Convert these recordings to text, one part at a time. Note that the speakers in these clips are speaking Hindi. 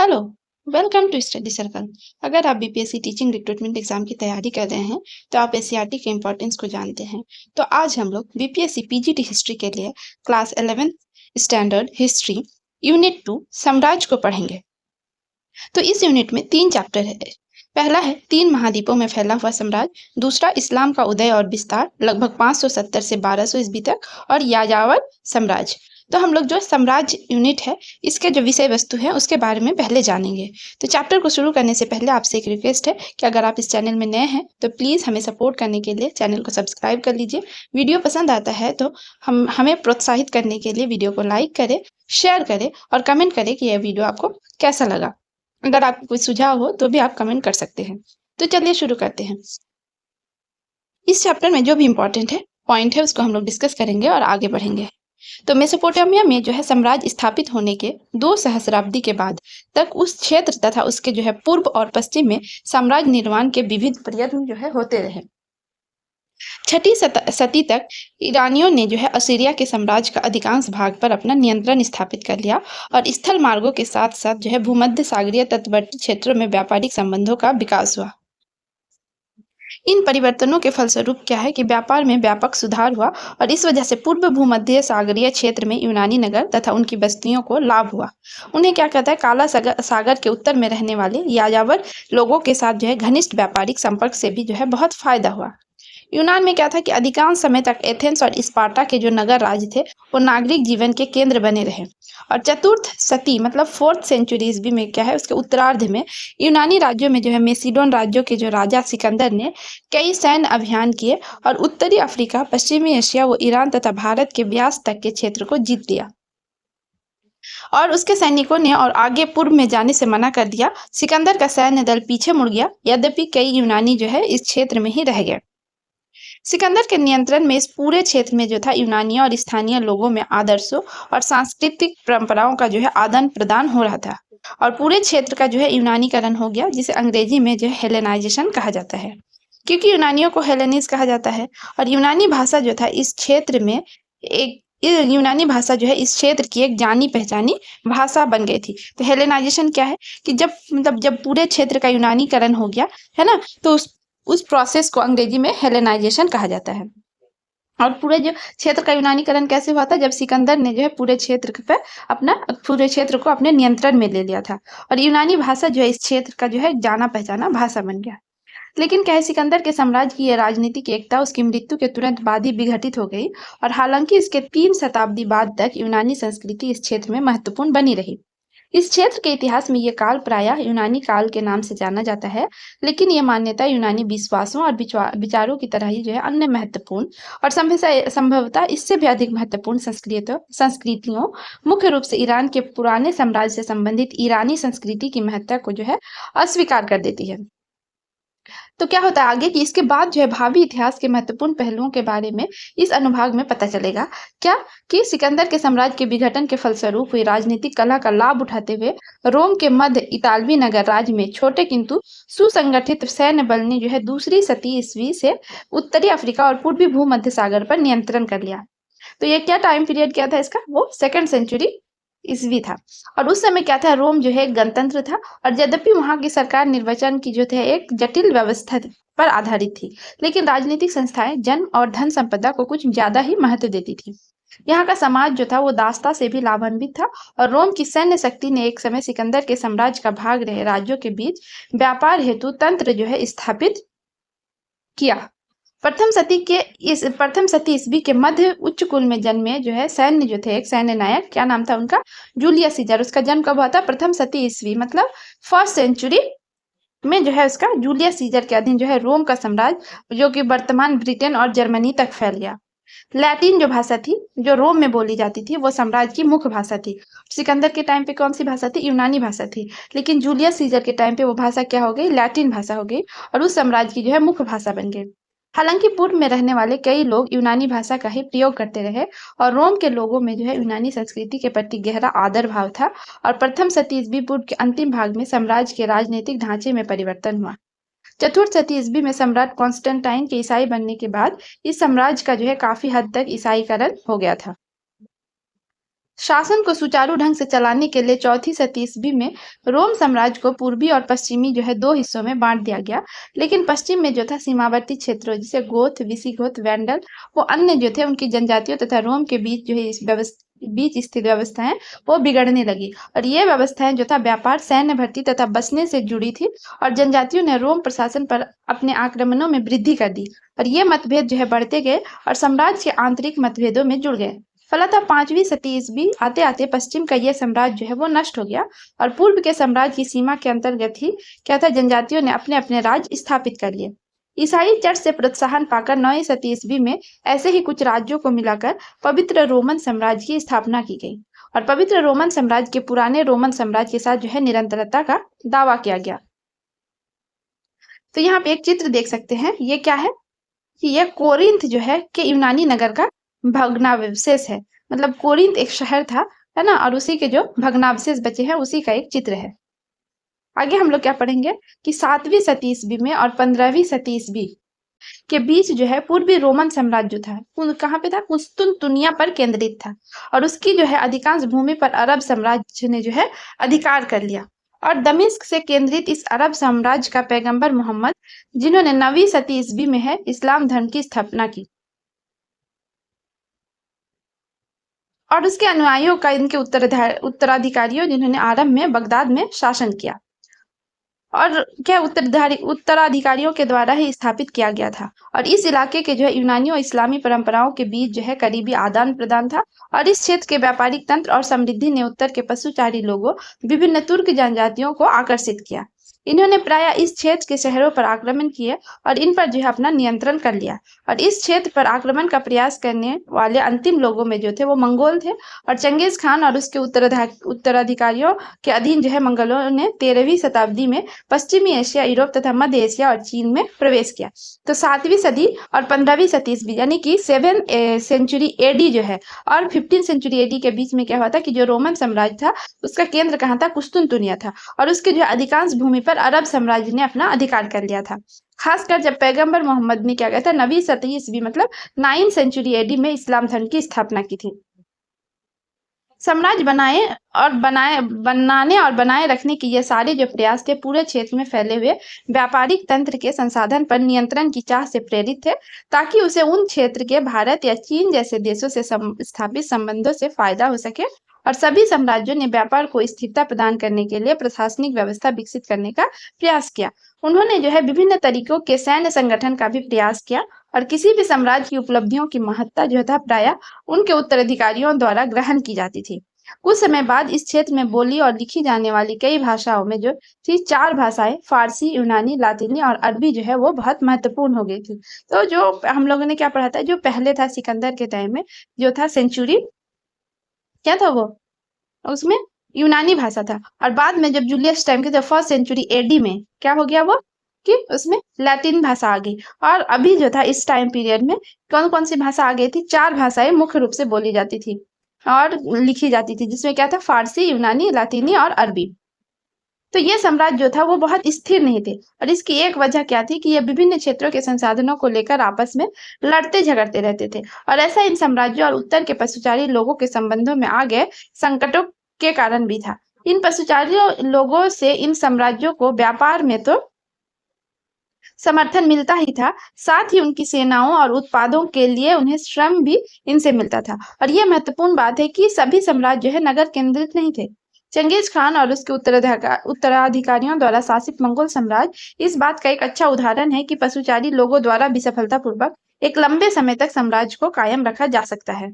Hello, welcome to study circle. अगर आप बीपीएससी टीचिंग रिक्रूटमेंट एग्जाम की तैयारी कर रहे हैं तो आप एससीईआरटी के इम्पोर्टेंस को जानते हैं। तो आज हम लोग बीपीएससी पीजीटी हिस्ट्री के लिए क्लास 11 स्टैंडर्ड हिस्ट्री यूनिट 2 साम्राज्य को पढ़ेंगे। तो इस यूनिट में 3 चैप्टर है। पहला है 3 महाद्वीपों में फैला हुआ साम्राज्य, दूसरा इस्लाम का उदय और विस्तार लगभग 570 से 1200 ईस्वी तक और यायावर साम्राज्य। तो हम लोग जो साम्राज्य यूनिट है इसके जो विषय वस्तु है उसके बारे में पहले जानेंगे। तो चैप्टर को शुरू करने से पहले आपसे एक रिक्वेस्ट है कि अगर आप इस चैनल में नए हैं तो प्लीज़ हमें सपोर्ट करने के लिए चैनल को सब्सक्राइब कर लीजिए। वीडियो पसंद आता है तो हमें प्रोत्साहित करने के लिए वीडियो को लाइक करें, शेयर करें और कमेंट करें कि यह वीडियो आपको कैसा लगा। अगर आपको कोई सुझाव हो तो भी आप कमेंट कर सकते हैं। तो चलिए शुरू करते हैं। इस चैप्टर में जो भी इम्पोर्टेंट है पॉइंट है उसको हम लोग डिस्कस करेंगे और आगे बढ़ेंगे। तो मेसोपोटामिया में जो है साम्राज्य स्थापित होने के 2 सहस्राब्दी के बाद तक उस क्षेत्र तथा उसके जो है पूर्व और पश्चिम में साम्राज्य निर्माण के विविध प्रयत्न जो है होते रहे। छठी सदी तक ईरानियों ने जो है असीरिया के साम्राज्य का अधिकांश भाग पर अपना नियंत्रण स्थापित कर लिया और स्थल मार्गों के साथ साथ जो है भूमध्य सागरीय तटवर्ती क्षेत्रों में व्यापारिक संबंधों का विकास हुआ। इन परिवर्तनों के फलस्वरूप क्या है कि व्यापार में व्यापक सुधार हुआ और इस वजह से पूर्व भूमध्य सागरीय क्षेत्र में यूनानी नगर तथा उनकी बस्तियों को लाभ हुआ। उन्हें क्या कहता है, काला सागर के उत्तर में रहने वाले यायावर लोगों के साथ जो है घनिष्ठ व्यापारिक संपर्क से भी जो है बहुत फायदा हुआ। यूनान में क्या था कि अधिकांश समय तक एथेंस और स्पार्टा के जो नगर राज्य थे वो नागरिक जीवन के केंद्र बने रहे। और चतुर्थ शती मतलब 4th सेंचुरी ईस्वी में क्या है, उसके उत्तरार्ध में यूनानी राज्यों में जो है मेसिडोन राज्यों के जो राजा सिकंदर ने कई सैन्य अभियान किए और उत्तरी अफ्रीका, पश्चिमी एशिया व ईरान तथा भारत के व्यास तक के क्षेत्र को जीत लिया। और उसके सैनिकों ने और आगे पूर्व में जाने से मना कर दिया। सिकंदर का सैन्य दल पीछे मुड़ गया, यद्यपि कई यूनानी जो है इस क्षेत्र में ही रह गए। सिकंदर के नियंत्रण में इस पूरे क्षेत्र में जो था यूनानियों और स्थानीय लोगों में आदर्शों और सांस्कृतिक परंपराओं का जो है आदान प्रदान हो रहा था और पूरे क्षेत्र का जो है यूनानीकरण हो गया, जिसे अंग्रेजी में जो है हेलेनाइजेशन कहा जाता है, क्योंकि यूनानियों को हेलेनिस कहा जाता है। और यूनानी भाषा जो था इस क्षेत्र में यूनानी भाषा जो है इस क्षेत्र की एक जानी पहचानी भाषा बन गई थी। तो हेलेनाइजेशन क्या है कि जब पूरे क्षेत्र का यूनानीकरण हो गया है ना, तो उस प्रोसेस को अंग्रेजी में हेलेनाइजेशन कहा जाता है। और पूरे जो क्षेत्र का यूनानीकरण कैसे हुआ था, जब सिकंदर ने जो है पूरे क्षेत्र को अपने नियंत्रण में ले लिया था और यूनानी भाषा जो है इस क्षेत्र का जो है जाना पहचाना भाषा बन गया। लेकिन क्या है, सिकंदर के साम्राज्य की यह राजनीतिक एकता उसकी मृत्यु के तुरंत बाद ही विघटित हो गई और हालांकि इसके 3 शताब्दी बाद तक यूनानी संस्कृति इस क्षेत्र में महत्वपूर्ण बनी रही। इस क्षेत्र के इतिहास में यह काल प्रायः यूनानी काल के नाम से जाना जाता है, लेकिन यह मान्यता यूनानी विश्वासों और विचारों की तरह ही जो है अन्य महत्वपूर्ण और संभवतः इससे भी अधिक महत्वपूर्ण संस्कृतियों, मुख्य रूप से ईरान के पुराने साम्राज्य से संबंधित ईरानी संस्कृति की महत्ता को जो है अस्वीकार कर देती है। तो क्या होता है आगे कि इसके बाद जो है भावी इतिहास के महत्वपूर्ण पहलुओं के बारे में इस अनुभाग में पता चलेगा। क्या कि सिकंदर के साम्राज्य के विघटन के फलस्वरूप हुई राजनीतिक कला का लाभ उठाते हुए रोम के मध्य इतालवी नगर राज्य में छोटे किंतु सुसंगठित सैन्य बल ने जो है दूसरी शती ईस्वी से उत्तरी अफ्रीका और पूर्वी भूमध्य सागर पर नियंत्रण कर लिया। तो ये क्या टाइम पीरियड क्या था इसका, वो 2nd सेंचुरी ईस्वी था। और उस समय क्या था, रोम जो है एक गणतंत्र था और यद्यपि वहां की सरकार निर्वाचन की जो थे एक जटिल व्यवस्था पर आधारित थी, लेकिन राजनीतिक संस्थाएं जन और धन संपदा को कुछ ज्यादा ही महत्व देती थी। यहाँ का समाज जो था वो दासता से भी लाभान्वित था और रोम की सैन्य शक्ति ने एक समय सिकंदर के साम्राज्य का भाग रहे राज्यों के बीच व्यापार हेतु तंत्र जो है स्थापित किया। प्रथम सती ईस्वी के मध्य उच्च कुल में जन्मे जो है सैन्य जो थे, एक सैन्य नायक, क्या नाम था उनका, जूलियस सीजर। उसका जन्म कब हुआ था, प्रथम शती ईस्वी मतलब 1st सेंचुरी में जो है उसका जूलियस सीजर के अधीन जो है रोम का साम्राज्य जो कि वर्तमान ब्रिटेन और जर्मनी तक फैल गया। लैटिन जो भाषा थी जो रोम में बोली जाती थी वो साम्राज्य की मुख्य भाषा थी। सिकंदर के टाइम पे कौन सी भाषा थी, यूनानी भाषा थी, लेकिन जूलियस सीजर के टाइम पे वो भाषा क्या हो गई, लैटिन भाषा हो गई और उस साम्राज्य की जो है मुख्य भाषा बन गई। हालांकि पूर्व में रहने वाले कई लोग यूनानी भाषा का ही प्रयोग करते रहे और रोम के लोगों में जो है यूनानी संस्कृति के प्रति गहरा आदर भाव था और प्रथम शती ईस्वी पूर्व के अंतिम भाग में साम्राज्य के राजनीतिक ढांचे में परिवर्तन हुआ। चतुर्थ शती ईस्वी में सम्राट कॉन्स्टेंटाइन के ईसाई बनने के बाद इस साम्राज्य का जो है काफी हद तक ईसाईकरण हो गया था। शासन को सुचारू ढंग से चलाने के लिए चौथी शती ईस्वी में रोम साम्राज्य को पूर्वी और पश्चिमी जो है दो हिस्सों में बांट दिया गया। लेकिन पश्चिम में जो था सीमावर्ती क्षेत्रों जैसे गोथ, विसिगोथ, वैंडल वो अन्य जो थे उनकी जनजातियों तथा रोम के बीच जो है इस बीच स्थित व्यवस्थाएं वो बिगड़ने लगी और ये व्यवस्थाएं जो था व्यापार, सैन्य भर्ती तथा बसने से जुड़ी थी और जनजातियों ने रोम प्रशासन पर अपने आक्रमणों में वृद्धि कर दी और ये मतभेद जो है बढ़ते गए और साम्राज्य के आंतरिक मतभेदों में जुड़ गए। फलतः 5वीं शती ईस्वी आते आते पश्चिम का यह साम्राज्य जो है वो नष्ट हो गया और पूर्व के साम्राज्य की सीमा के अंतर्गत ही क्या था जनजातियों ने अपने अपने राज्य स्थापित कर लिए। ईसाई चर्च से प्रोत्साहन पाकर 9वीं शती ईस्वी में ऐसे ही कुछ राज्यों को मिलाकर पवित्र रोमन साम्राज्य की स्थापना की गई और पवित्र रोमन साम्राज्य के पुराने रोमन साम्राज्य के साथ जो है निरंतरता का दावा किया गया। तो यहाँ पे एक चित्र देख सकते हैं, ये क्या है कि यह कोरिन्थ जो है कि यूनानी नगर का भग्नावशेष है। मतलब कोरिन्थ एक शहर था, है ना, और उसी के जो भग्नावशेष बचे हैं उसी का एक चित्र है। आगे हम लोग क्या पढ़ेंगे कि 7वीं शती ईस्वी में और 15वीं शती ईस्वी के बीच जो है पूर्वी रोमन साम्राज्य था कहाँ पे था, कुस्तुनतुनिया पर केंद्रित था और उसकी जो है अधिकांश भूमि पर अरब साम्राज्य ने जो है अधिकार कर लिया और दमिश्क से केंद्रित इस अरब साम्राज्य का पैगंबर मोहम्मद, जिन्होंने 9वीं शती ईस्वी में है इस्लाम धर्म की स्थापना की और उसके अनुयायियों का इनके उत्तराधिकारियों जिन्होंने आरंभ में बगदाद में शासन किया और क्या उत्तराधिकारियों के द्वारा ही स्थापित किया गया था और इस इलाके के जो है यूनानी और इस्लामी परंपराओं के बीच जो है करीबी आदान प्रदान था और इस क्षेत्र के व्यापारिक तंत्र और समृद्धि ने उत्तर के पशुचारी लोगों, विभिन्न तुर्क जनजातियों को आकर्षित किया। इन्होंने प्राय इस क्षेत्र के शहरों पर आक्रमण किए और इन पर जो है अपना नियंत्रण कर लिया और इस क्षेत्र पर आक्रमण का प्रयास करने वाले अंतिम लोगों में जो थे वो मंगोल थे और चंगेज खान और उसके उत्तराधिकारियों के अधीन जो है मंगलों ने 13वीं शताब्दी में पश्चिमी एशिया, यूरोप तथा मध्य एशिया और चीन में प्रवेश किया। तो 7वीं सदी और 15वीं शती ईस्वी यानी कि 7th सेंचुरी एडी जो है और 15th सेंचुरी एडी के बीच में क्या हुआ था कि जो रोमन साम्राज्य था उसका केंद्र कहाँ था, कुस्तुनतुनिया था और उसके जो अधिकांश भूमि पर अरब साम्राज्य ने अपना अधिकार कर लिया था। खासकर जब पैगंबर मोहम्मद ने क्या किया था, 9वीं शती ईस्वी मतलब 9th सेंचुरी एडी में इस्लाम धर्म की स्थापना की थी। साम्राज्य बनाने और बनाए रखने के ये सारे जो प्रयास थे पूरे क्षेत्र में फैले हुए व्यापारिक तंत्र के संसाधन पर नियंत्रण की चाह से प्रेरित थे ताकि उसे उन क्षेत्र के भारत या चीन जैसे देशों से स्थापित संबंधों से फायदा हो सके और सभी साम्राज्यों ने व्यापार को स्थिरता प्रदान करने के लिए प्रशासनिक व्यवस्था विकसित करने का प्रयास किया। उन्होंने जो है विभिन्न तरीकों के सैन्य संगठन का भी प्रयास किया और किसी भी साम्राज्य की उपलब्धियों की महत्ता जो था प्राय उनके उत्तराधिकारियों द्वारा ग्रहण की जाती थी। कुछ समय बाद इस क्षेत्र में बोली और लिखी जाने वाली कई भाषाओं में जो थी 4 भाषाएं फारसी, यूनानी, लातिनी और अरबी जो है वो बहुत महत्वपूर्ण हो गई थी। तो जो हम लोगों ने क्या पढ़ा था, जो पहले था सिकंदर के टाइम में जो था सेंचुरी क्या था वो, उसमें यूनानी भाषा था और बाद में जब जूलियस टाइम के 1st सेंचुरी एडी में क्या हो गया वो कि उसमें लैटिन भाषा आ गई और अभी जो था इस टाइम पीरियड में कौन कौन सी भाषा आ गई थी, 4 भाषाएं मुख्य रूप से बोली जाती थी और लिखी जाती थी जिसमें क्या था फारसी, यूनानी, लातिनी और अरबी। तो ये साम्राज्य जो था वो बहुत स्थिर नहीं थे और इसकी एक वजह क्या थी कि ये विभिन्न क्षेत्रों के संसाधनों को लेकर आपस में लड़ते झगड़ते रहते थे और ऐसा इन साम्राज्यों और उत्तर के पशुचारी लोगों के संबंधों में आ गए संकटों के कारण भी था। इन पशुचारी लोगों से इन साम्राज्यों को व्यापार में तो समर्थन मिलता ही था, साथ ही उनकी सेनाओं और उत्पादों के लिए उन्हें श्रम भी इनसे मिलता था और यह महत्वपूर्ण बात है कि सभी साम्राज्य जो है नगर केंद्रित नहीं थे। चंगेज खान और उसके उत्तराधिकारियों द्वारा शासित मंगोल साम्राज्य इस बात का एक अच्छा उदाहरण है कि पशुचारी लोगों द्वारा भी सफलतापूर्वक एक लंबे समय तक साम्राज्य को कायम रखा जा सकता है।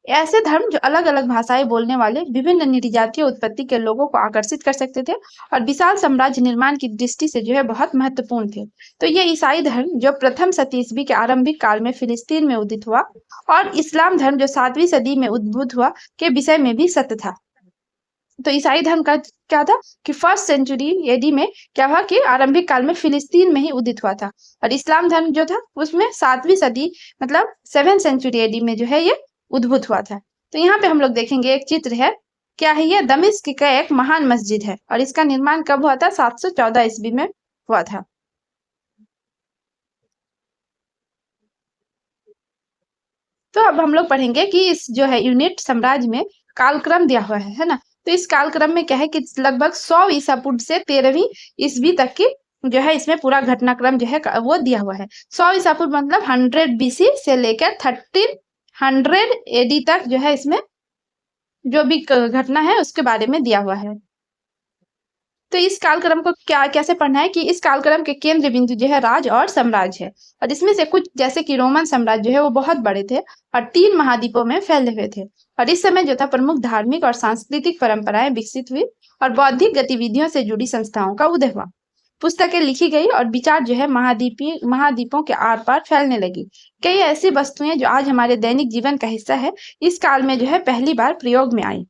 ऐसे धर्म जो अलग अलग भाषाएं बोलने वाले विभिन्न निर्जातीय उत्पत्ति के लोगों को आकर्षित कर सकते थे और विशाल साम्राज्य निर्माण की दृष्टि से जो है बहुत महत्वपूर्ण थे। तो ये ईसाई धर्म जो प्रथम शती ईस्वी के आरंभिक काल में फिलिस्तीन में उदित हुआ और इस्लाम धर्म जो 7वीं सदी में उद्भूत हुआ के विषय में भी सत्य था। तो ईसाई धर्म का क्या था कि 1st सेंचुरी एडी में क्या हुआ कि आरंभिक काल में फिलिस्तीन में ही उदित हुआ था और इस्लाम धर्म जो था उसमें 7वीं सदी मतलब 7th सेंचुरी एडी में जो है ये उद्भूत हुआ था। तो यहाँ पे हम लोग देखेंगे एक चित्र है, क्या है ये, दमिश्क का एक महान मस्जिद है और इसका निर्माण कब हुआ था, 714 ईस्वी में हुआ था। तो अब हम लोग पढ़ेंगे कि इस जो है यूनिट साम्राज्य में कालक्रम दिया हुआ है ना। तो इस कालक्रम में क्या है कि लगभग 100 ईसा पूर्व से 13वीं ईस्वी तक की जो है इसमें पूरा घटनाक्रम जो है वो दिया हुआ है। 100 ईसा पूर्व मतलब 100 बीसी से लेकर 1300 एडी तक जो है इसमें जो भी घटना है उसके बारे में दिया हुआ है। तो इस कालक्रम को क्या कैसे पढ़ना है कि इस कालक्रम के केंद्र बिंदु जो है राज और साम्राज्य है, और इसमें से कुछ जैसे कि रोमन साम्राज्य जो है वो बहुत बड़े थे और 3 महाद्वीपों में फैले हुए थे, और इस समय जो था प्रमुख धार्मिक और सांस्कृतिक परंपराएं विकसित हुई और बौद्धिक गतिविधियों से जुड़ी संस्थाओं का उदय हुआ। पुस्तकें लिखी गई और विचार जो है महाद्वीपों के आर पार फैलने लगी। कई ऐसी वस्तुएं जो आज हमारे दैनिक जीवन का हिस्सा है इस काल में जो है पहली बार प्रयोग में आई।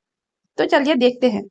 तो चलिए देखते हैं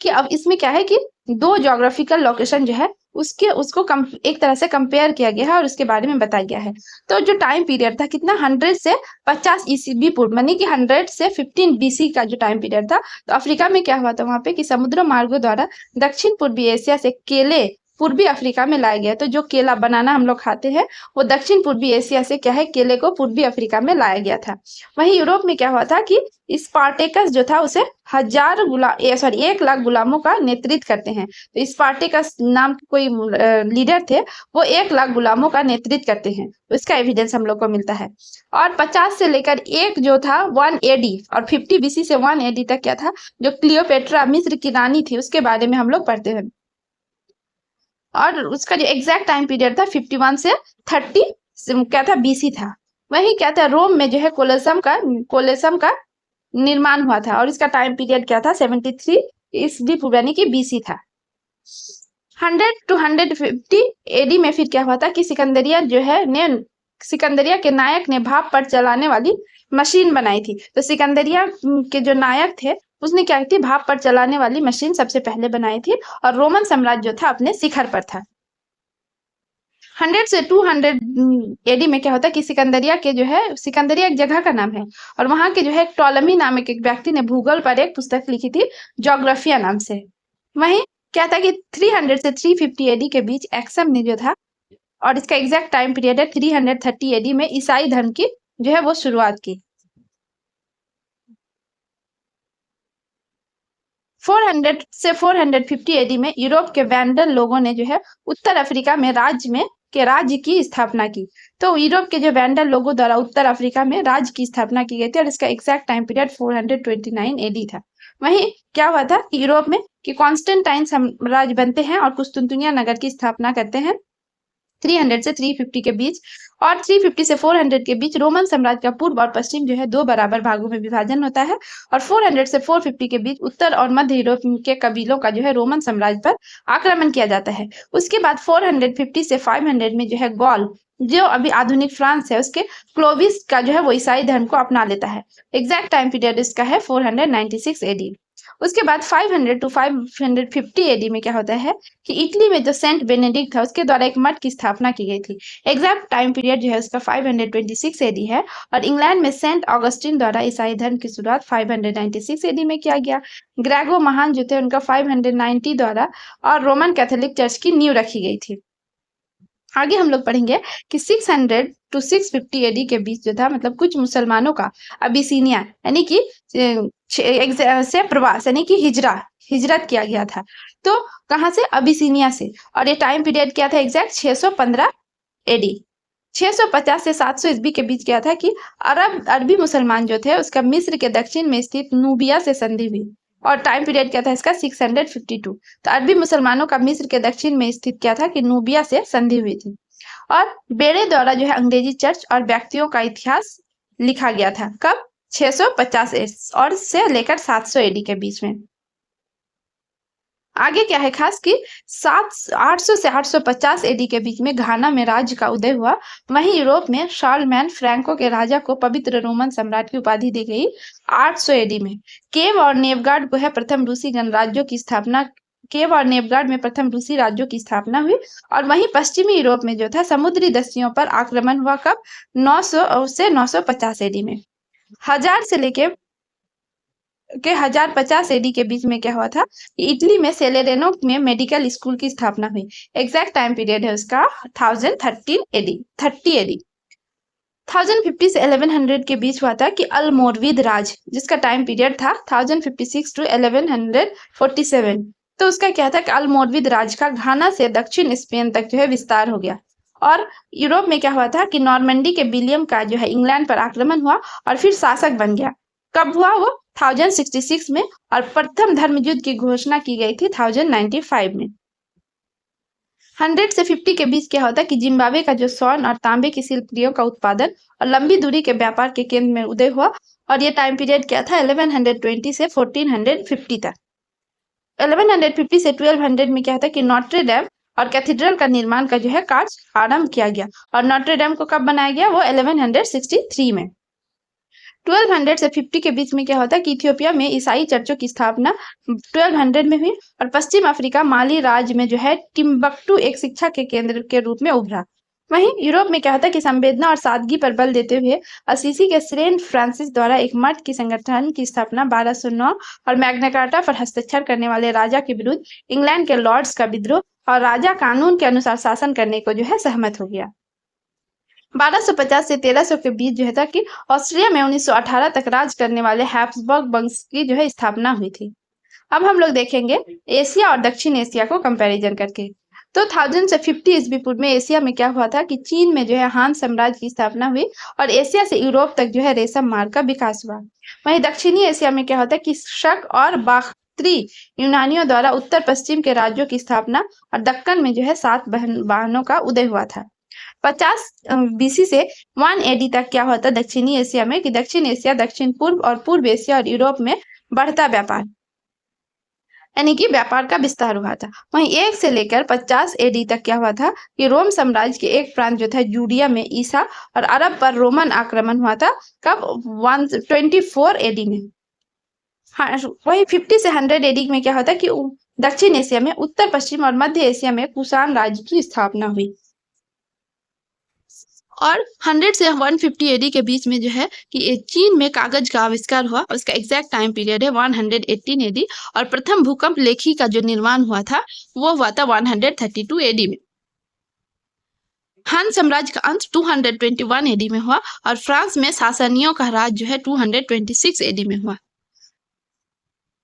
कि अब इसमें क्या है कि 2 ज्योग्राफिकल लोकेशन जो है उसको एक तरह से कंपेयर किया गया है और उसके बारे में बताया गया है। तो जो टाइम पीरियड था कितना 100 से 50 ईस्वी पूर्व, मानी कि 100 से 15 बीसी का जो टाइम पीरियड था। तो अफ्रीका में क्या हुआ था वहां पे कि समुद्र मार्गों द्वारा दक्षिण पूर्वी एशिया से केले पूर्वी अफ्रीका में लाया गया। तो जो केला बनाना हम लोग खाते हैं वो दक्षिण पूर्वी एशिया से क्या है केले को पूर्वी अफ्रीका में लाया गया था। वहीं यूरोप में क्या हुआ था कि स्पार्टेकस जो था उसे 1 लाख गुलामों का नेतृत्व करते हैं। तो स्पार्टेकस नाम के कोई लीडर थे, वो 1 लाख गुलामों का नेतृत्व करते हैं। तो इसका एविडेंस हम लोग को मिलता है। और 50 से लेकर 1 जो था 1 एडी और 50 बीसी से 1 एडी तक क्या था, जो क्लियोपेट्रा मिस्र की रानी थी उसके बारे में हम लोग पढ़ते हैं। और उसका जो एग्जैक्ट टाइम पीरियड था 51 से 30 क्या था बीसी था। वही क्या था रोम में जो है कोलेसम का निर्माण हुआ था और इसका टाइम पीरियड क्या था 73 ईस्वी पूर्व यानी कि बीसी था। 100 to 150 एडी में फिर क्या हुआ था कि सिकंदरिया के नायक ने भाप पर चलाने वाली मशीन बनाई थी। तो सिकंदरिया के जो नायक थे उसने क्या की थी भाप पर चलाने वाली मशीन सबसे पहले बनाई थी और रोमन साम्राज्य जो था अपने शिखर पर था। 100 से 200 एडी में क्या होता है कि सिकंदरिया एक जगह का नाम है और वहां के जो है टॉलमी नामक एक व्यक्ति ने भूगोल पर एक पुस्तक लिखी थी ज्योग्राफिया नाम से। वहीं क्या था कि 300 से 350 एडी के बीच एक्सम ने जो था, और इसका एग्जैक्ट टाइम पीरियड है 330 एडी में ईसाई धर्म की जो है वो शुरुआत की। 400 से 450 एडी में यूरोप के वैंडल लोगों ने जो है उत्तर अफ्रीका में राज्य की स्थापना की। तो यूरोप के जो वैंडल लोगों द्वारा उत्तर अफ्रीका में राज्य की स्थापना की गई थी और इसका एग्जैक्ट टाइम पीरियड 429 एडी था। वहीं क्या हुआ था यूरोप में कि कॉन्स्टेंटाइन साम्राज्य बनते हैं और कुस्तुनतुनिया नगर की स्थापना करते हैं 300 से 350 के बीच, और 350 से 400 के बीच रोमन साम्राज्य का पूर्व और पश्चिम जो है 2 बराबर भागों में विभाजन होता है और 400 से 450 के बीच उत्तर और मध्य यूरोप के कबीलों का जो है रोमन साम्राज्य पर आक्रमण किया जाता है। उसके बाद 450 से 500 में जो है गॉल जो अभी आधुनिक फ्रांस है उसके क्लोविस का जो है वो ईसाई धर्म को अपना लेता है। एग्जैक्ट टाइम पीरियड इसका है 496 एडी। उसके बाद 500 टू 550 एडी में क्या होता है कि इटली में जो सेंट बेनेडिक्ट था उसके द्वारा एक मठ की स्थापना की गई थी। एग्जैक्ट टाइम पीरियड जो है उसका 526 एडी है और इंग्लैंड में सेंट ऑगस्टिन द्वारा ईसाई धर्म की शुरुआत 596 एडी में किया गया। ग्रेगो महान जो थे उनका 590 द्वारा और रोमन कैथोलिक चर्च की नींव रखी गई थी। आगे हम लोग पढ़ेंगे कि 600 टू 650 एडी के बीच जो था मतलब कुछ मुसलमानों का अबिसिनिया यानी कि से प्रवास यानी कि हिजरत किया गया था। तो कहां से अबिसिनिया से, और ये टाइम पीरियड क्या था एग्जैक्ट 615 एडी। 650 से 700 ईस्वी के बीच क्या था कि अरबी मुसलमान जो थे उसका मिस्र के दक्षिण में स्थित नूबिया से संधि हुई और टाइम पीरियड क्या था इसका 652। तो अरबी मुसलमानों का मिस्र के दक्षिण में स्थित क्या था कि नूबिया से संधि हुई थी। और बेड़े द्वारा जो है अंग्रेजी चर्च और व्यक्तियों का इतिहास लिखा गया था कब 650 और से लेकर 700 एडी के बीच में। आगे क्या है खास कि 800 से 850 एडी के बीच में घाना में राज्य का उदय हुआ। वहीं यूरोप में शार्लमैन फ्रैंको के राजा को पवित्र रोमन सम्राट की उपाधि दी गई 800 एडी में। केव और नेवगार्ड को है प्रथम रूसी गणराज्यों की स्थापना केव और नेवगार्ड में प्रथम रूसी राज्यों की स्थापना हुई। और वहीं पश्चिमी यूरोप में जो था समुद्री दस्युओं पर आक्रमण हुआ कब 900 से 950 एडी में। 1000 से लेके 1050 एडी के बीच में क्या हुआ था इटली में सेलेरेनो में मेडिकल स्कूल की स्थापना हुई। एग्जैक्ट टाइम पीरियड है उसका 1013 एडी 30 एडी। 1050 से 1100 के बीच हुआ था कि अलमोरविद राज, जिसका टाइम पीरियड था 1056 टू 1147। तो उसका क्या था कि अलमोरविद राज का घाना से दक्षिण स्पेन तक जो है विस्तार हो गया। और यूरोप में क्या हुआ था कि नॉर्मंडी के विलियम का जो है इंग्लैंड पर आक्रमण हुआ और फिर शासक बन गया। कब हुआ वो? 1066 में। और प्रथम धर्म युद्ध की घोषणा की गई थी 1095 में। 100 से 50 के बीच क्या होता है कि जिम्बाब्वे का जो स्वर्ण और तांबे की शिल्पियों का उत्पादन और लंबी दूरी के व्यापार के केंद्र में उदय हुआ। और ये टाइम पीरियड क्या था? 1120 से 1450 तक। 1150 से 1200 में क्या था कि नॉट्रे डैम और कैथेड्रल का निर्माण का जो है कार्य आरंभ किया गया। और नॉट्रे डैम को कब बनाया गया? वो 1163 में। 1200 से 50 के बीच में क्या होता है कि इथियोपिया में ईसाई चर्चों की स्थापना 1200 में हुई। और पश्चिम अफ्रीका माली राज्य में जो है टिम्बक्टू एक शिक्षा के केंद्र के रूप में उभरा। वहीं यूरोप में क्या होता है कि संवेदना और सादगी पर बल देते हुए असीसी के सेंट फ्रांसिस द्वारा एक मठ की संगठन की स्थापना 1209 और मैग्ना कार्टा पर हस्ताक्षर करने वाले राजा के विरुद्ध इंग्लैंड के लॉर्ड्स का विद्रोह और राजा कानून के अनुसार शासन करने को जो है सहमत हो गया। 1250 से 1300 के बीच जो है था कि ऑस्ट्रिया में 1918 तक राज करने वाले हैब्सबर्ग वंश की जो है स्थापना हुई थी। अब हम लोग देखेंगे एशिया और दक्षिण एशिया को कंपैरिजन करके। तो 1000 से 50 ईस्वी पूर्व में एशिया में क्या हुआ था कि चीन में जो है हान साम्राज्य की स्थापना हुई और एशिया से यूरोप तक जो है रेशम मार्ग का विकास हुआ। वहीं दक्षिणी एशिया में क्या होता है कि शक और बाख्त्री यूनानियों द्वारा उत्तर पश्चिम के राज्यों की स्थापना और दक्कन में जो है 7 वाहनों का उदय हुआ था। 50 बीसी से 1 एडी तक क्या होता है दक्षिणी एशिया में कि दक्षिण एशिया, दक्षिण पूर्व और पूर्व एशिया और यूरोप में बढ़ता व्यापार यानी कि व्यापार का विस्तार हुआ था। वहीं 1 से लेकर 50 एडी तक क्या हुआ था कि रोम साम्राज्य के एक प्रांत जो था जूडिया में ईसा और अरब पर रोमन आक्रमण हुआ था। कब? 124 एडी में। हाँ, वही 50 से 100 एडी में क्या होता है कि दक्षिण एशिया में, उत्तर पश्चिम और मध्य एशिया में कुषाण राज्य की स्थापना हुई। और 100 से 150 एडी के बीच में जो है कि चीन में कागज का आविष्कार हुआ और इसका एग्जैक्ट टाइम पीरियड है 118 एडी। और प्रथम भूकंप लेखी का जो निर्माण हुआ था वो हुआ था 132 एडी में। हान साम्राज्य का अंत 221 एडी में हुआ और फ्रांस में सासनियों का राज जो है 226 एडी में हुआ।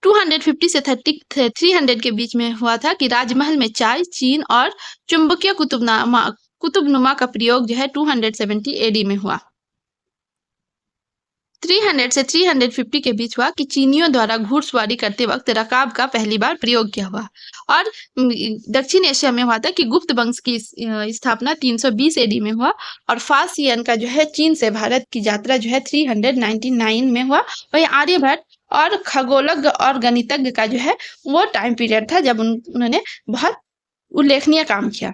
250 से 300 के बीच में हुआ था कि राजमहल में चाय, चीन और चुंबकीय कुतुबनुमा का प्रयोग जो है 270 एडी में हुआ। 300 से 350 के बीच हुआ कि चीनियों द्वारा घुड़सवारी करते वक्त रकाब का पहली बार प्रयोग किया हुआ। और दक्षिण एशिया में हुआ था कि गुप्त वंश की स्थापना 320 एडी में हुआ और फासियन का जो है चीन से भारत की यात्रा जो है 399 में हुआ। वही आर्यभट्ट और खगोलज्ञ और गणितज्ञ का जो है वो टाइम पीरियड था जब उन्होंने बहुत उल्लेखनीय काम किया।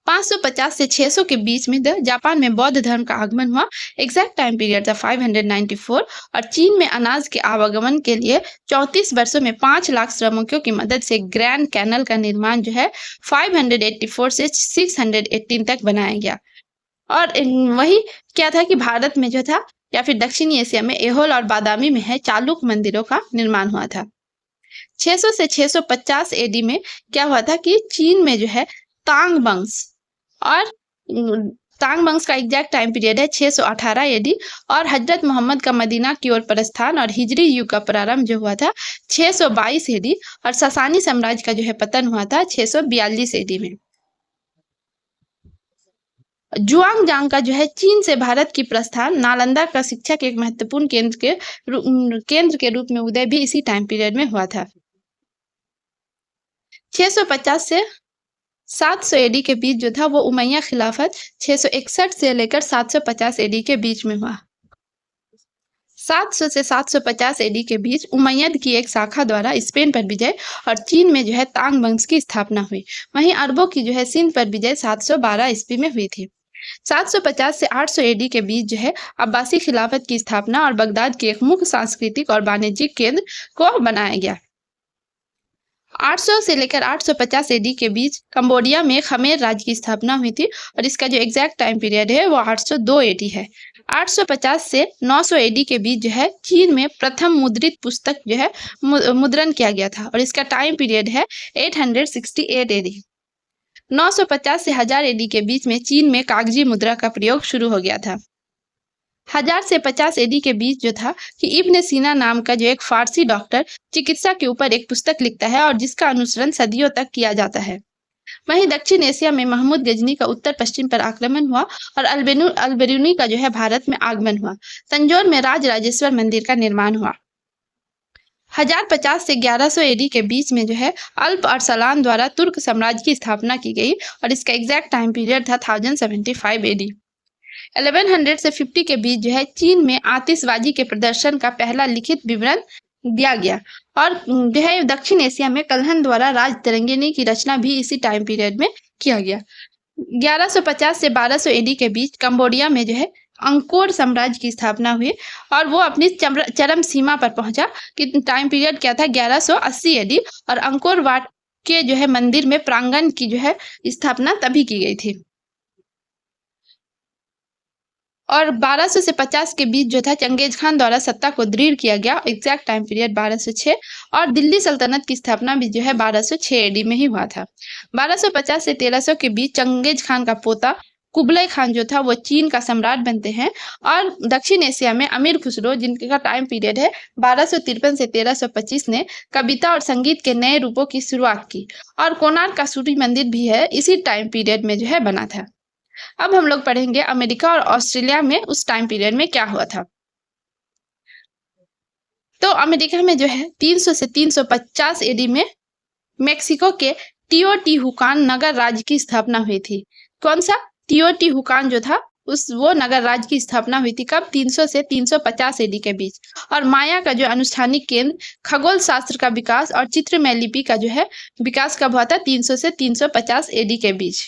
550 से 600 के बीच में जापान में बौद्ध धर्म का आगमन हुआ। एग्जैक्ट टाइम पीरियड था 594 और चीन में अनाज के आवागमन के लिए 34 वर्षों में 5 लाख श्रमिकों की मदद से ग्रैंड कैनल का निर्माण जो है 584 से 618 तक बनाया गया। और वही क्या था कि भारत में जो था या फिर दक्षिणी एशिया में एहोल और बादामी में है चालुक मंदिरों का निर्माण हुआ था। 600 से 650 एडी में क्या हुआ था कि चीन में जो है तांग वंश और तांग वंश का एग्जैक्ट टाइम पीरियड है 618 एडी और हजरत मोहम्मद का मदीना की ओर प्रस्थान और हिजरी युग का प्रारंभ जो हुआ था 622 एडी और सासानी साम्राज्य का जो है पतन हुआ था 642 एडी में। जुआंगजांग का जो है चीन से भारत की प्रस्थान नालंदा का शिक्षा के एक महत्वपूर्ण केंद्र के रूप में उदय भी इसी टाइम पीरियड में हुआ था। 650 से 700 एडी के बीच जो था वो उमैया खिलाफत 661 से लेकर 750 एडी के बीच में हुआ। 700 से 750 एडी के बीच उमैयद की एक शाखा द्वारा स्पेन पर विजय और चीन में जो है तांग वंश की स्थापना हुई। वहीं अरबों की जो है सिंध पर विजय 712 ईस्वी में हुई थी। 750 से 800 एडी के बीच जो है अब्बासी खिलाफत की स्थापना और बगदाद के एक मुख्य सांस्कृतिक और वाणिज्यिक केंद्र को बनाया गया। 800 से लेकर 850 एडी के बीच कंबोडिया में खमेर राज्य की स्थापना हुई थी और इसका जो एग्जैक्ट टाइम पीरियड है वो 802 एडी है। 850 से 900 एडी के बीच जो है चीन में प्रथम मुद्रित पुस्तक जो है मुद्रण किया गया था और इसका टाइम पीरियड है 868 एडी। 950 से 1000 एडी के बीच में चीन में कागजी मुद्रा का प्रयोग शुरू हो गया था। 1000 से 50 एडी के बीच जो था कि इब्न सीना नाम का जो एक फारसी डॉक्टर चिकित्सा के ऊपर एक पुस्तक लिखता है और जिसका अनुसरण सदियों तक किया जाता है। वहीं दक्षिण एशिया में महमूद गजनी का उत्तर पश्चिम पर आक्रमण हुआ और अलबेरूनी का जो है भारत में आगमन हुआ। तंजौर में राजराजेश्वर मंदिर का निर्माण हुआ। 1050 से 1100 एडी के बीच में जो है अल्प अरसलान द्वारा तुर्क साम्राज्य की स्थापना की गई और इसका एग्जैक्ट टाइम पीरियड था 1075 एडी। 1100 से 50 के बीच जो है चीन में आतिशबाजी के प्रदर्शन का पहला लिखित विवरण दिया गया और जो है दक्षिण एशिया में कल्हन द्वारा राज तिरंगिनी की रचना भी इसी टाइम पीरियड में किया गया। 1150 से 1200 एडी के बीच कंबोडिया में जो है अंकोर साम्राज्य की स्थापना हुई और वो अपनी चरम सीमा पर पहुंचा कि टाइम पीरियड क्या था 1180 एडी और अंकोर वाट के जो है मंदिर में प्रांगण की जो है स्थापना तभी की गई थी। और 1200 से 50 के बीच जो था चंगेज खान द्वारा सत्ता को दृढ़ किया गया। एग्जैक्ट टाइम पीरियड 1206 और दिल्ली सल्तनत की स्थापना भी जो है 1206 एडी में ही हुआ था। 1250 से 1300 के बीच चंगेज खान का पोता कुबलई खान जो था वो चीन का सम्राट बनते हैं और दक्षिण एशिया में अमीर खुसरो जिनका टाइम पीरियड है 1253 से 1325 ने कविता और संगीत के नए रूपों की शुरुआत की और कोणार्क का सूर्य मंदिर भी है इसी टाइम पीरियड में जो है बना था। अब हम लोग पढ़ेंगे अमेरिका और ऑस्ट्रेलिया में उस टाइम पीरियड में क्या हुआ था। तो अमेरिका में जो है 300 से 350 एडी में मेक्सिको के टियोटिहुकान नगर राज्य की स्थापना हुई थी। कौन सा? टियोटिहुकान जो था वो नगर राज्य की स्थापना हुई थी कब? 300 से 350 एडी के बीच। और माया का जो अनुष्ठानिक केंद्र खगोल शास्त्र का विकास और चित्रमय लिपि का जो है विकास कब हुआ था? 300 से 350 एडी के बीच।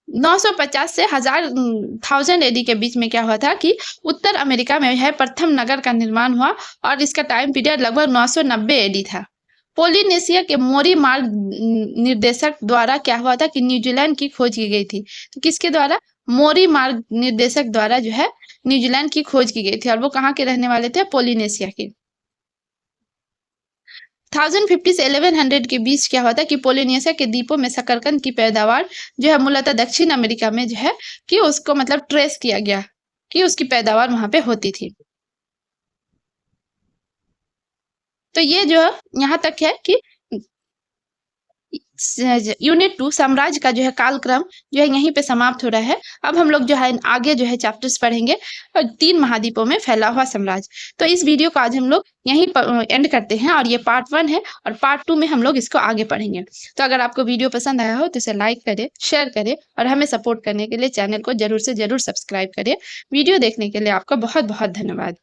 950 से 1000 एडी के बीच में क्या हुआ था कि उत्तर अमेरिका में है प्रथम नगर का निर्माण हुआ और इसका टाइम पीरियड लगभग 990 एडी था। पोलिनेशिया के मोरी मार्ग निर्देशक द्वारा क्या हुआ था कि न्यूजीलैंड की खोज की गई थी। तो किसके द्वारा? मोरी मार्ग निर्देशक द्वारा जो है न्यूजीलैंड की खोज की गई थी और वो कहाँ के रहने वाले थे? पोलिनेशिया के। 1050 से 1100 के बीच क्या हुआ था कि पोलिनेशिया के द्वीपों में शकरकंद की पैदावार जो है मूलतः दक्षिण अमेरिका में जो है कि उसको मतलब ट्रेस किया गया कि उसकी पैदावार वहां पे होती थी। तो ये जो यहाँ तक है कि यूनिट 2 साम्राज्य का जो है कालक्रम जो है यहीं पे समाप्त हो रहा है। अब हम लोग जो है आगे जो है चैप्टर्स पढ़ेंगे और 3 महाद्वीपों में फैला हुआ साम्राज्य। तो इस वीडियो को आज हम लोग यहीं एंड करते हैं और ये पार्ट 1 है और पार्ट 2 में हम लोग इसको आगे पढ़ेंगे। तो अगर आपको वीडियो पसंद आया हो तो इसे लाइक करें, शेयर करें और हमें सपोर्ट करने के लिए चैनल को जरूर से जरूर सब्सक्राइब करें। वीडियो देखने के लिए आपका बहुत बहुत धन्यवाद।